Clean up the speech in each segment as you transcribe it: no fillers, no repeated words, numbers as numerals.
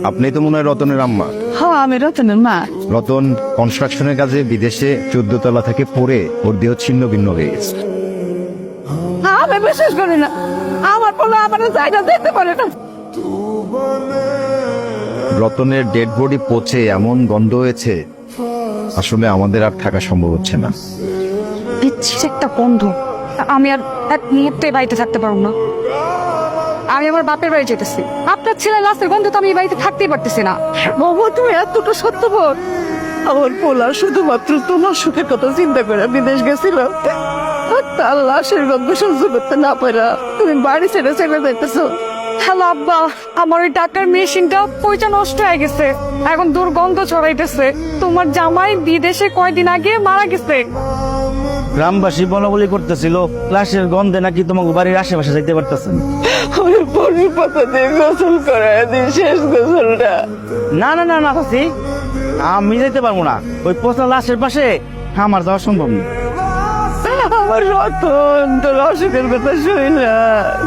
আপনি তো মনে হয় রতনের আম্মা। হ্যাঁ, আমি রতনের মা। রতন কনস্ট্রাকশনের কাজে বিদেশে 14 তলা থেকে পড়ে ওর দেহ ছিন্ন ভিন্ন হয়ে গেছে। আমি বিশ্বাস করি না, আমার পোলা আমার জায়গা দেখতে পারে না। রতনের ডেড বডি পচে এমন গন্ধ হয়েছে, আসলে আমাদের আর থাকা সম্ভব হচ্ছে না। বিচ্ছির একটা গন্ধ, আমি আর এক মুহূর্তে বাড়িতে থাকতে পারবো না। আমি আমার বাপের বাড়ি যেতেছি। আপনার ছেলে লাশের গন্ধ তো আমি এই বাড়িতে থাকতেই পারতেছি না। বাবা, তুমি এতটা সত্যবাদ? আমার পোলা শুধুমাত্র তোমার সুখের কথা চিন্তা করে বিদেশ গেছিল, আর তার লাশের গন্ধ সহ্য করতে না পারা তুমি বাড়ি ছেড়ে চলে যাইতেছো। হ্যালো আব্বা, আমার ওই টাকার মেশিনটা পয়সা নষ্ট হয়ে গেছে, এখন দুর্গন্ধ ছড়াইতেছে। তোমার জামাই বিদেশে কয়দিন আগে মারা গেছে। গ্রামবাসী বলাবলি করতেছিল লাশের গন্ধে নাকি তোমাকে বাড়ির আশেপাশে যাইতে পারতেছেন। ওই পরির পাতা দিয়ে গোসল করায় দিন, শেষ গোসলটা। না না না না চাচি, আমি যাইতে পারবো না। ওই পচা লাশের পাশে আমার যাওয়া সম্ভব না। আমার রতন তোর অসুখের কথা শুই না,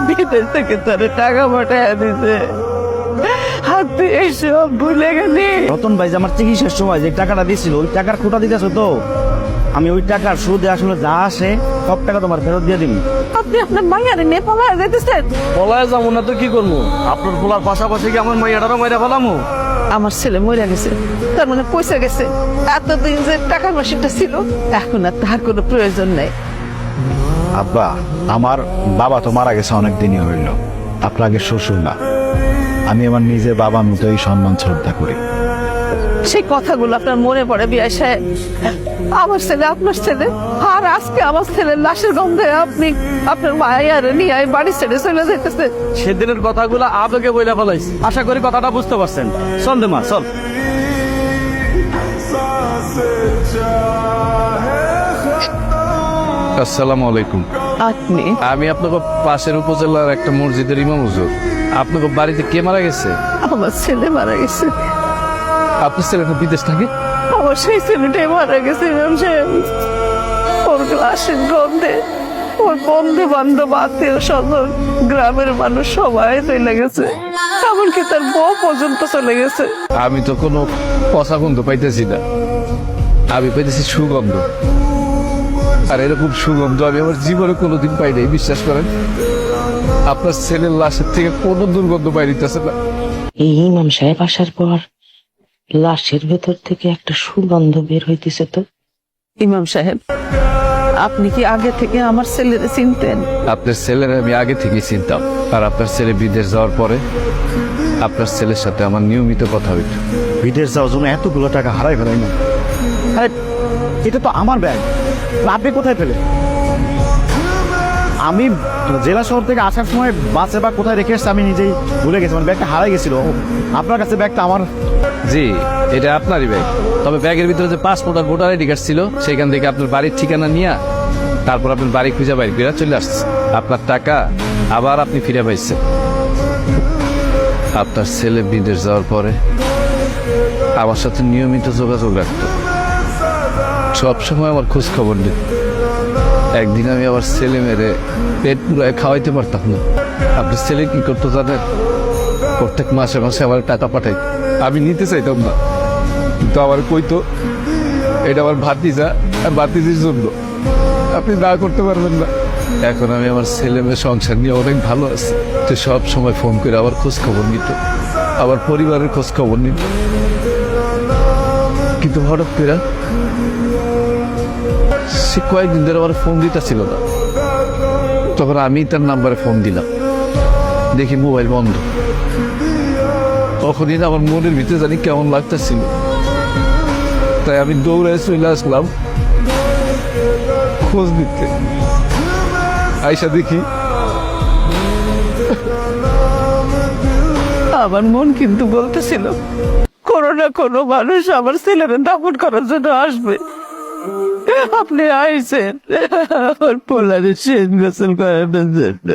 বিদেশ থেকে তোর টাকা পাঠায় দিছে, আর তুই এসব ভুলে গেলি। রতন ভাই যে আমার চিকিৎসার সময় যে টাকাটা দিয়েছিল ওই টাকার খোটা দিতেছো তো, আমি ওই টাকার সুদে আসলে যা আসে সব টাকা তোমার ফেরত দিয়ে দিবি। আপনি আপনার মাইয়ারে নিয়ে পালায় যাইতেছেন? পলায় যাবো না তো কি করবো? আপনার পোলার পাশাপাশি কি আমার মাইয়াটারও মাইরা ফেলামো? আমার ছেলে মরে গেছে, তার মানে পয়সা গেছে। এতদিন যে টাকার মেশিনটা ছিল, এখন আর তার কোনো প্রয়োজন নেই। আব্বা, আমার বাবা তো মারা গেছে অনেক দিনই হইল। আপনার আগে শ্বশুর না, আমি আমার নিজের বাবার মতোই সম্মান শ্রদ্ধা করি। সেই কথাগুলো আপনার মনে পড়ে বিয়ে সাহেব? আমার ছেলে আপনার ছেলে, আর আজকে আমার ছেলের লাশের গন্ধে আপনি আপনার মায়ের নিয়ে বাড়ি ছেড়ে চলে যেতেছে। সেদিনের কথাগুলো আবেগে বইলা ফেলাইছি। আশা করি কথাটা বুঝতে পারছেন। চল দে মা, চল। আসসালামু আলাইকুম। আপনি আমি আপনাকে পাশের উপজেলার একটা মসজিদের ইমাম হুজুর। আপনাকে বাড়িতে কে মারা গেছে? আমার ছেলে মারা গেছে। আপনার ছেলেটা বিদেশ থাকে? আমার সেই ছেলেটাই মারা গেছে ইমাম সাহেব। ওর লাশের গন্ধে ওর বন্ধু বান্ধব আত্মীয় স্বজন গ্রামের মানুষ সবাই চলে গেছে, এমনকি তার বউ পর্যন্ত চলে গেছে। আমি তো কোনো পচা গন্ধ পাইতেছি না, আমি পাইতেছি সুগন্ধ। আর এরকম সুগন্ধ আমি আমার জীবনে কোনোদিন পাই নাই, বিশ্বাস করেন। আপনার ছেলের লাশের থেকে কোনো দুর্গন্ধ বাইরিতেছে না। এই ইমাম সাহেব আসার পর লাশের ভেতর থেকে একটা সুগন্ধ বের হইতেছে তো। ইমাম সাহেব, আপনি কি আগে থেকে আমার ছেলেরে চিনতেন? আপনার ছেলের আমি আগে থেকেই চিনতাম, আর আপনার ছেলে বিদেশ যাওয়ার পরে আপনার ছেলের সাথে আমার নিয়মিত কথা হইত। বিদেশ যাওয়ার জন্য এতগুলো টাকা হারাই ফেলাই না। আরে এটা তো আমার ব্যাগ, আপনি কোথায় পেলে? আমি জেলা শহর থেকে আসার সময় বাসে বা কোথায় রেখে এসছি আমি নিজেই ভুলে গেছি। মানে ব্যাগটা হারাই গেছিল। আপনার কাছে ব্যাগটা আমার? জি, এটা আপনারই ব্যাগ। তবে ব্যাগের ভিতরে যে পাসপোর্ট আর ভোটার আইডি কার্ড ছিল, সেখান থেকে আপনার বাড়ির ঠিকানা নিয়ে তারপর আপনার বাড়ি খুঁজে বাইরে ফিরে চলে আসছে। আপনার টাকা আবার আপনি ফিরে পাইছেন। আপনার ছেলে বিদেশ যাওয়ার পরে আমার সাথে নিয়মিত যোগাযোগ রাখতো, সবসময় আমার খোঁজ খবর নিত। একদিন আমি আমার ছেলে মেরে পেট পুরায় খাওয়াইতে পারতাম না। আপনার ছেলে কি করতো জানেন? প্রত্যেক মাসে মাসে আমার টাকা পাঠাই, আমি নিতে চাইতাম না, কিন্তু আমার কইতো এটা আমার ভাতিজা আর ভাতিজির জন্য, আপনি না করতে পারবেন না। এখন আমি আমার ছেলে মেয়ে সংসার নিয়ে অনেক ভালো আছি। তো সব সময় ফোন করে আবার খোঁজ খবর নিত, আমার পরিবারের খোঁজ খবর নিত। কিন্তু হঠাৎ করে সে কয়েকদিন ধরে আমার ফোন দিতে ছিল না। তখন আমি তার নাম্বারে ফোন দিলাম, দেখি মোবাইল বন্ধ। তখনই না আমার মনের ভিতরে জানি কেমন লাগতেছিল, তাই আমি দৌড়ে চলে আসলাম খোঁজ নিতে। আইসা দেখি আমার মন কিন্তু বলতেছিল কোনো না কোনো মানুষ আমার ছেলেরে দাফন করার জন্য আসবে। আপনি আইছেন আমার পোলারে শেষ গোসল করানোর জন্য।